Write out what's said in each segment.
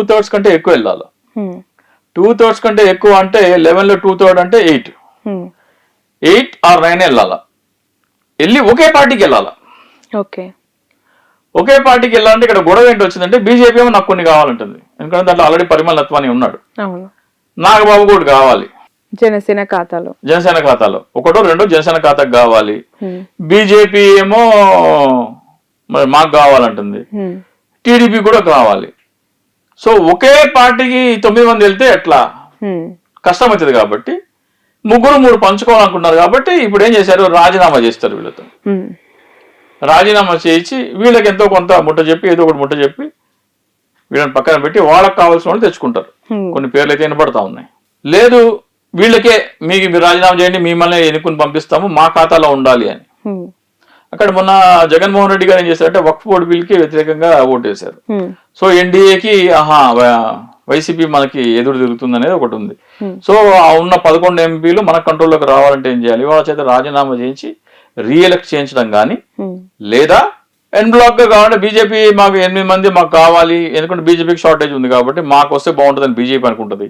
2/3 కంటే ఎక్కువ వెళ్ళాలి. 2/3 కంటే ఎక్కువ అంటే 11 లో 2/3 అంటే 8 or 9 వెళ్ళాలా, వెళ్ళి ఒకే పార్టీకి వెళ్ళాలా. ఒకే పార్టీకి వెళ్ళాలంటే ఇక్కడ గొడవ ఏంటి వచ్చిందంటే బీజేపీ ఏమో నాకు కొన్ని కావాలంటుంది, ఎందుకంటే దాంట్లో ఆల్రెడీ పరిమళ నత్వాని ఉన్నాడు, నాగబాబు కూడా కావాలి జనసేన ఖాతాలో ఒకటో రెండో జనసేన ఖాతాకు కావాలి. బీజేపీ ఏమో మరి మాకు కావాలంటుంది, టీడీపీ కూడా కావాలి. సో ఒకే పార్టీకి 9 మంది వెళ్తే ఎట్లా కష్టం అవుతుంది. కాబట్టి ముగ్గురు 3 పంచుకోవాలనుకున్నారు. కాబట్టి ఇప్పుడు ఏం చేశారు, రాజీనామా చేస్తారు. వీళ్ళతో రాజీనామా చేయించి వీళ్ళకి ఎంతో కొంత ముట్ట చెప్పి ఏదో ఒకటి ముట్ట చెప్పి వీళ్ళని పక్కన పెట్టి వాళ్ళకి కావాల్సిన వాళ్ళు తెచ్చుకుంటారు. కొన్ని పేర్లు అయితే వినపడతా ఉన్నాయి. లేదు వీళ్ళకే మీరు రాజీనామా చేయండి, మిమ్మల్ని ఎన్నుకుని పంపిస్తాము, మా ఖాతాలో ఉండాలి అని. అక్కడ మొన్న జగన్మోహన్ రెడ్డి గారు ఏం చేశారంటే వక్ఫ్ బోర్డు బిల్కి వ్యతిరేకంగా ఓటు వేశారు. సో ఎన్డీఏకి వైసీపీ మనకి ఎదురు తిరుగుతుంది అనేది ఒకటి ఉంది. సో ఉన్న 11 ఎంపీలు మన కంట్రోల్లోకి రావాలంటే ఏం చేయాలి, వాళ్ళ చేత రాజీనామా చేయించి రీఎలెక్ట్ చేయించడం కానీ, లేదా ఎన్ బ్లాక్ గా కావాలంటే బీజేపీ మాకు 8 మంది మాకు కావాలి, ఎందుకంటే బీజేపీకి షార్టేజ్ ఉంది కాబట్టి మాకు వస్తే బాగుంటుందని బీజేపీ అనుకుంటుంది.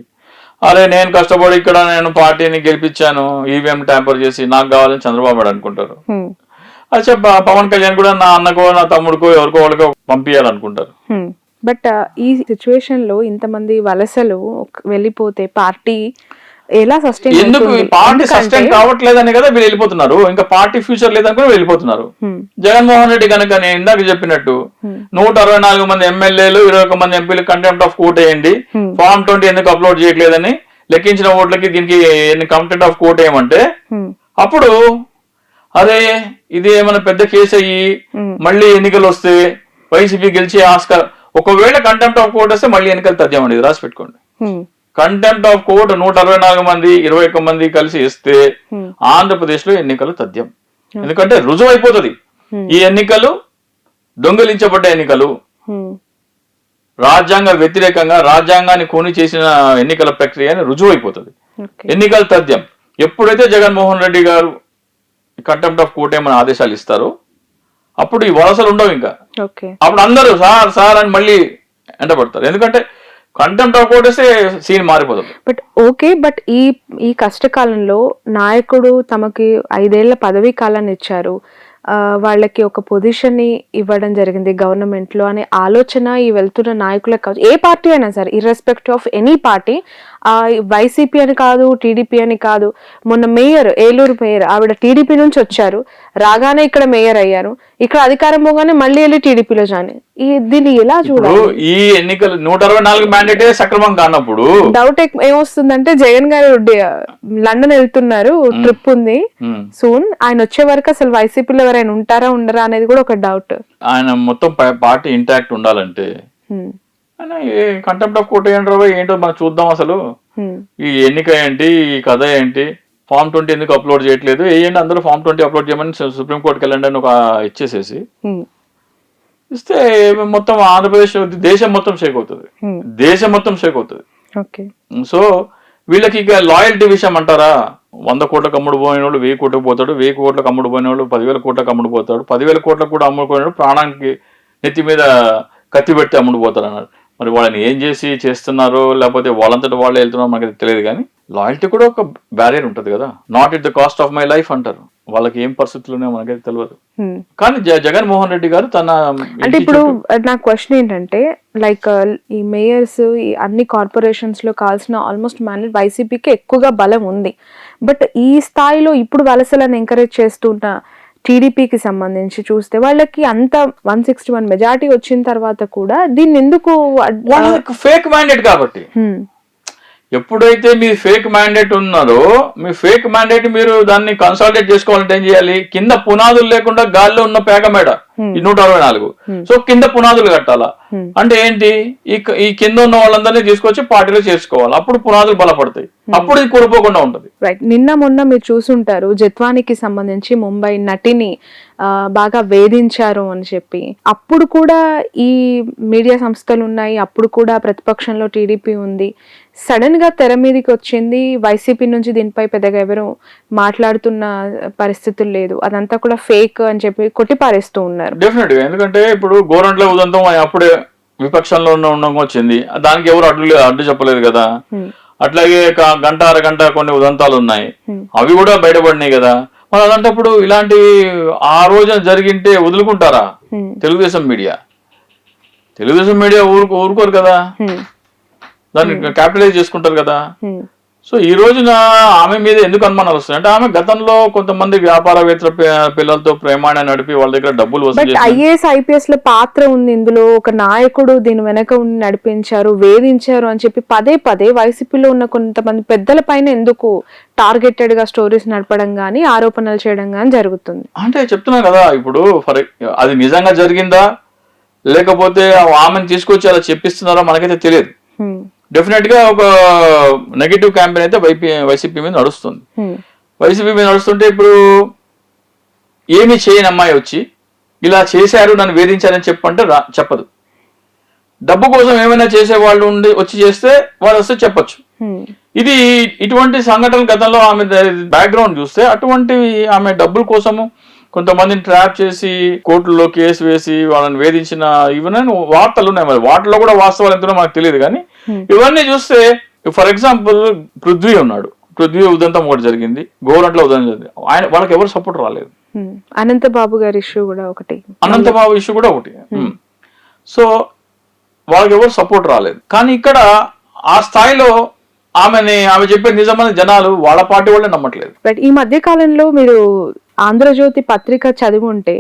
అరే నేను కష్టపడి ఇక్కడ నేను పార్టీని గెలిపించాను, ఈవీఎం ట్యాంపర్ చేసి నాకు కావాలని చంద్రబాబు నాయుడు అనుకుంటారు. అచ్చా పవన్ కళ్యాణ్ కూడా నా అన్నకో నా తమ్ముడికో ఎవరికో వాళ్ళకో పంపించాలనుకుంటారు. బట్ ఈ సిచ్యువేషన్ లో ఇంతమంది వలసలు వెళ్ళిపోతే పార్టీ ఎలా సస్టైన్ ఎందుకు పార్టీ సస్టైన్ కావట్లేదని కదా వీళ్ళు వెళ్ళిపోతున్నారు. ఇంకా పార్టీ ఫ్యూచర్ లేదని కూడా వెళ్ళిపోతున్నారు. జగన్మోహన్ రెడ్డి కనుక నేను ఇందాక చెప్పినట్టు 164 మంది ఎమ్మెల్యేలు 21 మంది ఎంపీలు కంటెంప్ట్ ఆఫ్ కోర్ట్ వేయండి, ఫామ్ 20 ఎందుకు అప్లోడ్ చేయట్లేదని లెక్కించిన ఓట్లకి దీనికి కంటెంప్ట్ ఆఫ్ కోర్ట్ వేయమంటే అప్పుడు అరే ఇది ఏమైనా పెద్ద కేసు అయ్యి మళ్ళీ ఎన్నికలు వస్తే వైసీపీ గెలిచే ఆస్కారం. ఒకవేళ కంటెంప్ట్ ఆఫ్ కోర్ట్ వస్తే మళ్ళీ ఎన్నికలు తథ్యమండి, రాసి పెట్టుకోండి. కంటెంప్ట్ ఆఫ్ కోర్ట్ 164 మంది 21 మంది కలిసి ఇస్తే ఆంధ్రప్రదేశ్ లో ఎన్నికలు తథ్యం. ఎందుకంటే రుజువు అయిపోతుంది ఈ ఎన్నికలు దొంగిలించబడ్డ ఎన్నికలు, రాజ్యాంగ వ్యతిరేకంగా రాజ్యాంగాన్ని కూని చేసిన ఎన్నికల ప్రక్రియ అని రుజువు అయిపోతుంది. ఎన్నికలు తథ్యం. ఎప్పుడైతే జగన్మోహన్ రెడ్డి గారు కంటెంప్ట్ ఆఫ్ కోర్ట్ ఏమైనా ఆదేశాలు ఇస్తారో అప్పుడు ఈ వలసలు ఉండవు. ఇంకా అప్పుడు అందరూ సార్ అని మళ్ళీ ఎంటబడతారు. ఎందుకంటే కంటెంప్ట్ ఆఫ్ కోర్ట్ వేస్తే సీన్ మారిపోతుంది. బట్ ఈ కష్టకాలంలో నాయకుడు తమకి 5 ఏళ్ల పదవీ కాలాన్ని ఇచ్చారు, వాళ్ళకి ఒక పొజిషన్ ని ఇవ్వడం జరిగింది గవర్నమెంట్ లో అనే ఆలోచన ఈ వెళ్తున్న నాయకులకు కావచ్చు, ఏ పార్టీ అయినా సరే irrespective of any party, YCP అని కాదు టీడీపీ అని కాదు. మొన్న మేయర్, ఏలూరు మేయర్ ఆవిడ టీడీపీ నుంచి వచ్చారు, రాగానే ఇక్కడ మేయర్ అయ్యారు, ఇక్కడ అధికారం పోగానే మళ్ళీ వెళ్ళి టీడీపీలో జాయిన్. దీన్ని ఎలా చూడాలి? ఈ ఎన్నికలు 164 మ్యాండేటే సక్రమం కానప్పుడు డౌట్ ఏమొస్తుందంటే జగన్ గారు లండన్ వెళ్తున్నారు, ట్రిప్ ఉంది సూన్, ఆయన వచ్చే వరకు అసలు వైసీపీలో ఎవరైనా ఉంటారా ఉండరా అనేది కూడా ఒక డౌట్. ఆయన మొత్తం పార్టీ ఇంటాక్ట్ ఉండాలంటే కంటెంప్ట్ ఆఫ్ కోర్ట్ ఏంటో మనం చూద్దాం. అసలు ఈ ఎన్నిక ఏంటి, ఈ కథ ఏంటి, ఫామ్ 20 ఎందుకు అప్లోడ్ చేయట్లేదు, ఏంటి అందరూ ఫామ్ 20 అప్లోడ్ చేయమని సుప్రీంకోర్టుకి వెళ్ళండి అని ఒక ఇచ్చేసేసి ఇస్తే మొత్తం ఆంధ్రప్రదేశ్ దేశం మొత్తం షేక్ అవుతుంది, దేశం మొత్తం షేక్ అవుతుంది. సో వీళ్ళకి ఇక లాయల్టీ విషయం అంటారా, 100 కోట్లకు అమ్ముడు పోయిన వాళ్ళు 1000 కోట్లకు పోతాడు, 1000 కోట్లకు అమ్ముడు పోయిన వాళ్ళు 10,000 కోట్లకు అమ్ముడు పోతాడు, 10,000 కోట్లకు కూడా అమ్ముడుపోయినాడు ప్రాణానికి నెత్తి మీద కత్తి పెడితే అమ్ముడు పోతారు అన్నారు. మరి వాళ్ళని ఏం చేసి చేస్తున్నారో లేకపోతే వాళ్ళంతటా వాళ్ళే వెళ్తున్నారో మనకి తెలియదు. కానీ లాయల్టీ కూడా ఒక బ్యారియర్ ఉంటుంది కదా, not at the cost of my life అంటారు. వాళ్ళకి ఏం పరిస్థితులు మనకైతే తెలియదు. కానీ జగన్మోహన్ రెడ్డి గారు తన అంటే ఇప్పుడు నా క్వశ్చన్ ఏంటంటే లైక్ ఈ మేయర్స్ ఈ అన్ని కార్పొరేషన్స్ లో కావాల్సిన ఆల్మోస్ట్ మ్యాండేట్ వైసీపీకి ఎక్కువగా బలం ఉంది. బట్ ఈ స్థాయిలో ఇప్పుడు వలసలను ఎంకరేజ్ చేస్తున్న టీడీపీకి సంబంధించి చూస్తే వాళ్ళకి అంత 161 మెజారిటీ వచ్చిన తర్వాత కూడా దీన్ని ఎందుకు ఫేక్ మ్యాండేట్ కాబట్టి ఎప్పుడైతే మీ ఫేక్ మ్యాండేట్ ఉన్నారో మీ ఫేక్ మ్యాండేట్ మీరు దాన్ని కన్సాలిడేట్ చేసుకోవాలంటే ఏం చేయాలి, కింద పునాదులు లేకుండా గాల్లో ఉన్న పేక మేడ 164 సో కింద పునాదులు కట్టాలా. అంటే ఏంటి, ఈ కింద ఉన్న వాళ్ళందరినీ తీసుకొచ్చి పార్టీలో చేసుకోవాలి, అప్పుడు పునాదులు బలపడతాయి, అప్పుడు ఇది కోల్పోకుండా ఉంటది. రైట్. నిన్న మొన్న మీరు చూసుంటారు జత్వానికి సంబంధించి ముంబై నటిని బాగా వేధించారు అని చెప్పి, అప్పుడు కూడా ఈ మీడియా సంస్థలు ఉన్నాయి, అప్పుడు కూడా ప్రతిపక్షంలో టీడీపీ ఉంది, సడన్ గా తెర మీదకి వచ్చింది వైసీపీ నుంచి దీనిపై పెద్దగా ఎవరు మాట్లాడుతున్న పరిస్థితులు లేదు, అదంతా కూడా ఫేక్ అని చెప్పి కొట్టిపారేస్తూ ఉన్నారు. డెఫినెట్ గా, ఎందుకంటే ఇప్పుడు గోరంట్ల ఉదంతం అప్పుడే విపక్షంలో ఉండడం వచ్చింది, దానికి ఎవరు అడ్డు చెప్పలేదు కదా. అట్లాగే గంట అరగంట కొన్ని ఉదంతాలు ఉన్నాయి, అవి కూడా బయటపడినాయి కదా. మరి అలాంటప్పుడు ఇలాంటి ఆ రోజున జరిగింటే వదులుకుంటారా తెలుగుదేశం మీడియా ఊరుకోరు కదా, దాన్ని క్యాపిటలైజ్ చేసుకుంటారు కదా. సో ఈ రోజున ఆమె మీద ఎందుకు అనుమానాలు వస్తాయి అంటే ఆమె గతంలో కొంతమంది వ్యాపారవేత్తల పిల్లలతో ప్రేమాణ నడిపి వాళ్ళ దగ్గర డబ్బులు వసూలు. ఐఏఎస్ ఐపీఎస్ లో పాత్ర ఉంది ఇందులో, ఒక నాయకుడు దీని వెనక ఉండి నడిపించారు, వేధించారు అని చెప్పి పదే పదే వైసీపీలో ఉన్న కొంతమంది పెద్దల పైన ఎందుకు టార్గెటెడ్ గా స్టోరీస్ నడపడం గానీ ఆరోపణలు చేయడం గానీ జరుగుతుంది అంటే చెప్తున్నా కదా. ఇప్పుడు అది నిజంగా జరిగిందా లేకపోతే ఆమెను తీసుకొచ్చి అలా చెప్పిస్తున్నారా మనకైతే తెలియదు. డెఫినెట్ గా ఒక నెగటివ్ క్యాంపెయిన్ అయితే వైసీపీ మీద నడుస్తుంది. వైసీపీ మీద నడుస్తుంటే ఇప్పుడు ఏమి చేయని అమ్మాయి వచ్చి ఇలా చేశారు నన్ను వేధించారని చెప్పంటే చెప్పదు. డబ్బు కోసం ఏమైనా చేసే వాళ్ళు ఉండి వచ్చి చేస్తే వాళ్ళు వస్తే చెప్పచ్చు. ఇది ఇటువంటి సంఘటనలు గతంలో ఆమె బ్యాక్గ్రౌండ్ చూస్తే అటువంటివి ఆమె డబ్బుల కోసము కొంతమందిని ట్రాప్ చేసి కోర్టులో కేసు వేసి వాళ్ళని వేధించిన ఇవన్నీ వార్తలు ఉన్నాయి. మరి వాటిలో కూడా వాస్తవాలు ఎంతనో మనకు తెలియదు కానీ ఇవన్నీ చూస్తే ఫర్ ఎగ్జాంపుల్ పృథ్వీ ఉన్నాడు, పృథ్వీ ఉదంతం ఒకటి జరిగింది, గోరంట్లో ఉదంతం జరిగింది, ఆయన వాళ్ళకి ఎవరు సపోర్ట్ రాలేదు. అనంతబాబు గారి ఇష్యూ కూడా ఒకటి, అనంతబాబు ఇష్యూ కూడా ఒకటి. సో వాళ్ళకి ఎవరు సపోర్ట్ రాలేదు. కానీ ఇక్కడ ఆ స్థాయిలో ఆమె చెప్పే నిజమైన జనాలు వాళ్ళ పార్టీ వాళ్ళే నమ్మట్లేదు. బట్ ఈ మధ్య కాలంలో మీరు ఆంధ్రజ్యోతి పత్రిక చదివి ఉంటే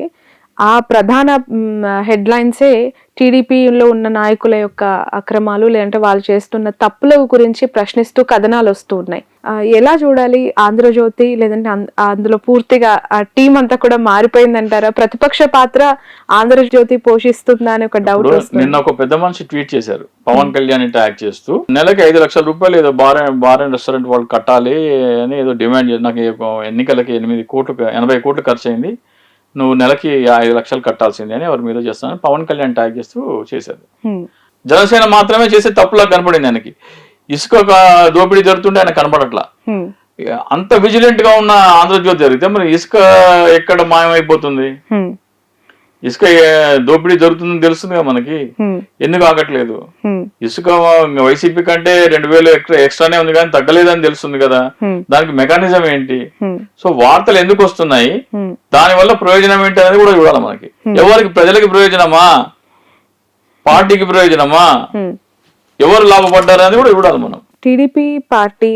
ఆ ప్రధాన హెడ్లైన్సే టీడీపీలో ఉన్న నాయకుల యొక్క అక్రమాలు లేదంటే వాళ్ళు చేస్తున్న తప్పుల గురించి ప్రశ్నిస్తూ కథనాలు వస్తూ ఉన్నాయి. ఎలా చూడాలి ఆంధ్రజ్యోతి, లేదంటే అందులో పూర్తిగా ఆ టీం అంతా కూడా మారిపోయిందంటారా? ప్రతిపక్ష పాత్ర ఆంధ్రజ్యోతి పోషిస్తుందా అని ఒక డౌట్ వస్తుంది. నిన్న ఒక పెద్ద మనిషి ట్వీట్ చేశారు, పవన్ కళ్యాణ్ ట్యాగ్ చేస్తూ నెలకి 5 లక్షల రూపాయలు ఏదో బార్ అండ్ రెస్టారెంట్ వాళ్ళు కట్టాలి అని ఏదో డిమాండ్ చేసి, నాకు ఎన్నికలకి 80 కోట్లు ఖర్చు అయింది, నువ్వు నెలకి 5 లక్షలు కట్టాల్సిందే అని ఎవరి మీద చేస్తాను పవన్ కళ్యాణ్ ట్యాగ్ చేస్తూ చేశారు. జనసేన మాత్రమే చేసే తప్పులా కనపడింది ఆయనకి. ఇసుక దోపిడీ జరుగుతుంటే ఆయన కనపడట్లా. అంత విజిలెంట్ గా ఉన్న ఆంధ్రజ్యోతి జరిగితే మరి ఇసుక ఎక్కడ మాయమైపోతుంది? ఇసుక దోపిడీ జరుగుతుందని తెలుస్తుంది కదా మనకి, ఎందుకు ఆగట్లేదు? ఇసుక వైసీపీ కంటే 2000 ఎక్స్ట్రానే ఉంది కానీ తగ్గలేదని తెలుస్తుంది కదా, దానికి మెకానిజం ఏంటి? సో వార్తలు ఎందుకు వస్తున్నాయి, దాని వల్ల ప్రయోజనం ఏంటి అనేది కూడా చూడాలి మనకి. ఎవరికి, ప్రజలకి ప్రయోజనమా, పార్టీకి ప్రయోజనమా, ఎవరు లాభపడ్డారు అనేది కూడా చూడాలి మనం. టీడీపీ పార్టీ,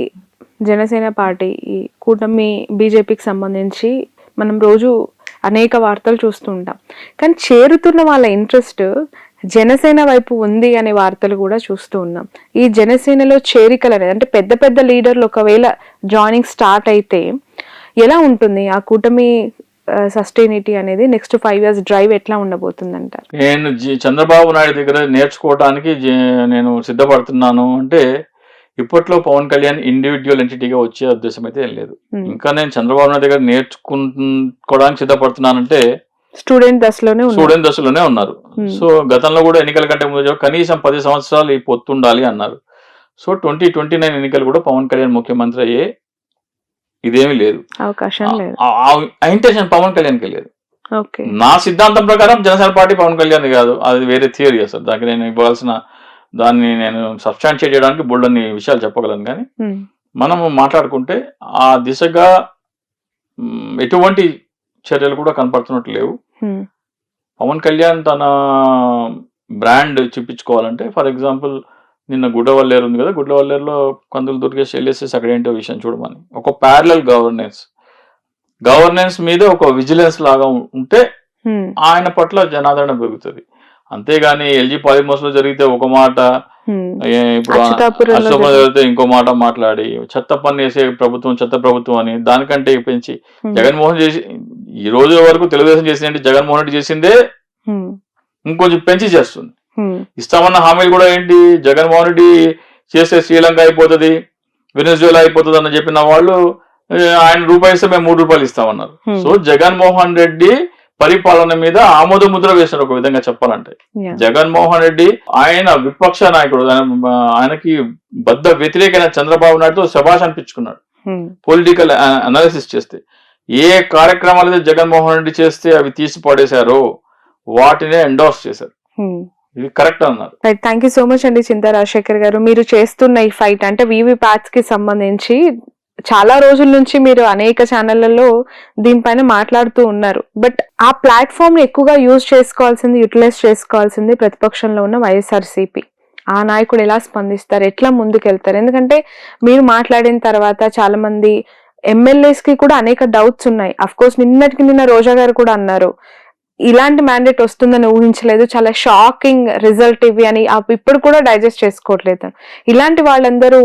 జనసేన పార్టీ, ఈ కూటమి బీజేపీకి సంబంధించి మనం రోజు అనేక వార్తలు చూస్తూ ఉంటాం. కానీ చేరుతున్న వాళ్ళ ఇంట్రెస్ట్ జనసేన వైపు ఉంది అనే వార్తలు కూడా చూస్తూ ఉన్నాం. ఈ జనసేనలో చేరికలు అనేది అంటే పెద్ద పెద్ద లీడర్లు ఒకవేళ జాయినింగ్ స్టార్ట్ అయితే ఎలా ఉంటుంది ఆ కూటమి సస్టైనిటీ అనేది? నెక్స్ట్ 5 years డ్రైవ్ ఎట్లా ఉండబోతుంది అంటారు? నేను చంద్రబాబు నాయుడు దగ్గర నేర్చుకోవడానికి నేను సిద్ధపడుతున్నాను అంటే ఇప్పట్లో పవన్ కళ్యాణ్ ఇండివిజువల్ ఎంటిటీగా వచ్చే ఉద్దేశం అయితే ఏం లేదు. ఇంకా నేను చంద్రబాబు నాయుడు దగ్గర నేర్చుకోవడానికి సిద్ధపడుతున్నానంటే స్టూడెంట్ దశలోనే ఉన్నారు. సో గతంలో కూడా ఎన్నికల కంటే ముందు కనీసం 10 సంవత్సరాలు ఈ పొత్తుండాలి అన్నారు. సో 2029 ఎన్నికలు కూడా పవన్ కళ్యాణ్ ముఖ్యమంత్రి అయ్యే ఇదేమీ లేదు, అవకాశం లేదు, ఇంటెన్షన్ పవన్ కళ్యాణ్కి లేదు. నా సిద్ధాంతం ప్రకారం జనసేన పార్టీ పవన్ కళ్యాణ్ కాదు, అది వేరే థియరీ అసలు. దానికి నేను ఇవ్వాల్సిన దాన్ని నేను సబ్స్టాన్షియేట్ చేయడానికి బోల్డన్ని విషయాలు చెప్పగలను. కానీ మనము మాట్లాడుకుంటే ఆ దిశగా ఎటువంటి చర్యలు కూడా కనపడుతున్నట్టు లేవు. పవన్ కళ్యాణ్ తన బ్రాండ్ చూపించుకోవాలంటే, ఫర్ ఎగ్జాంపుల్ నిన్న గుడ్డవల్లేరు ఉంది కదా, గుడ్డవల్లేరులో కందులు దుర్గేష్ వెళ్ళేసేసి అక్కడ ఏంటో విషయం చూడమని, ఒక ప్యారలల్ గవర్నెన్స్ మీద ఒక విజిలెన్స్ లాగా ఉంటే ఆయన పట్ల జనాదరణ పెరుగుతుంది. అంతేగాని ఎల్జీ పాలిమర్స్ లో జరిగితే ఒక మాట, ఇప్పుడు అశోకంలో జరిగితే ఇంకో మాట మాట్లాడి చెత్త పని వేసే ప్రభుత్వం చెత్త ప్రభుత్వం అని దానికంటే పెంచి జగన్మోహన్ చేసి ఈ రోజు వరకు తెలుగుదేశం చేసిందంటే జగన్మోహన్ రెడ్డి చేసిందే ఇంకొంచెం పెంచి చేస్తుంది. ఇస్తామన్న హామీలు కూడా ఏంటి, జగన్మోహన్ రెడ్డి చేస్తే శ్రీలంక అయిపోతుంది, వెనిజువేలా అయిపోతుంది అని చెప్పిన వాళ్ళు ఆయన రూపాయి ఇస్తే మేము 3 రూపాయలు ఇస్తామన్నారు. సో జగన్మోహన్ రెడ్డి పరిపాలన మీద ఆమోద ముద్ర వేసిన ఒక విధంగా చెప్పాలంటే. జగన్మోహన్ రెడ్డి ఆయన విపక్ష నాయకుడు, ఆయనకి బద్ద వ్యతిరేకమైన చంద్రబాబు నాయుడుతో శభాష్ అనిపించుకున్నాడు. పొలిటికల్ అనాలిసిస్ చేస్తే ఏ కార్యక్రమాలు జగన్మోహన్ రెడ్డి చేస్తే అవి తీసి పడేశారో వాటినే ఎండోర్స్ చేశారు. ఇది కరెక్ట్ అన్నారు. Right, thank you so much అండి చింతా రాజశేఖర్ గారు. మీరు చేస్తున్న ఈ ఫైట్ అంటే వీవీప్యాట్స్ కి సంబంధించి చాలా రోజుల నుంచి మీరు అనేక ఛానళ్లలో దీనిపైన మాట్లాడుతూ ఉన్నారు. బట్ ఆ ప్లాట్ఫామ్ ని ఎక్కువగా యూటిలైజ్ చేసుకోవాల్సింది ప్రతిపక్షంలో ఉన్న వైఎస్ఆర్సీపీ. ఆ నాయకుడు ఎలా స్పందిస్తారు, ఎట్లా ముందుకెళ్తారు? ఎందుకంటే మీరు మాట్లాడిన తర్వాత చాలా మంది ఎమ్మెల్యేస్ కి కూడా అనేక డౌట్స్ ఉన్నాయి. అఫ్ కోర్స్ నిన్న రోజా గారు కూడా అన్నారు ఇలాంటి మ్యాండేట్ వస్తుందని ఊహించలేదు, చాలా షాకింగ్ రిజల్ట్ ఇవి అని ఇప్పుడు కూడా డైజెస్ట్ చేసుకోవట్లేదు. ఇలాంటి వాళ్ళందరూ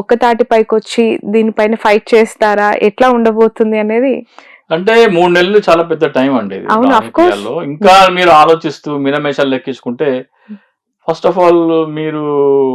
ఒక్క తాటిపైకి వచ్చి దీనిపైన ఫైట్ చేస్తారా, ఎట్లా ఉండబోతుంది అనేది? అంటే 3 నెలలు చాలా పెద్ద టైం అండి ఇది అవును, of course. రాజకీయాల్లో. ఇంకా మీరు ఆలోచిస్తూ మినమేషాలు లెక్కించుకుంటే ఫస్ట్ ఆఫ్ ఆల్ మీరు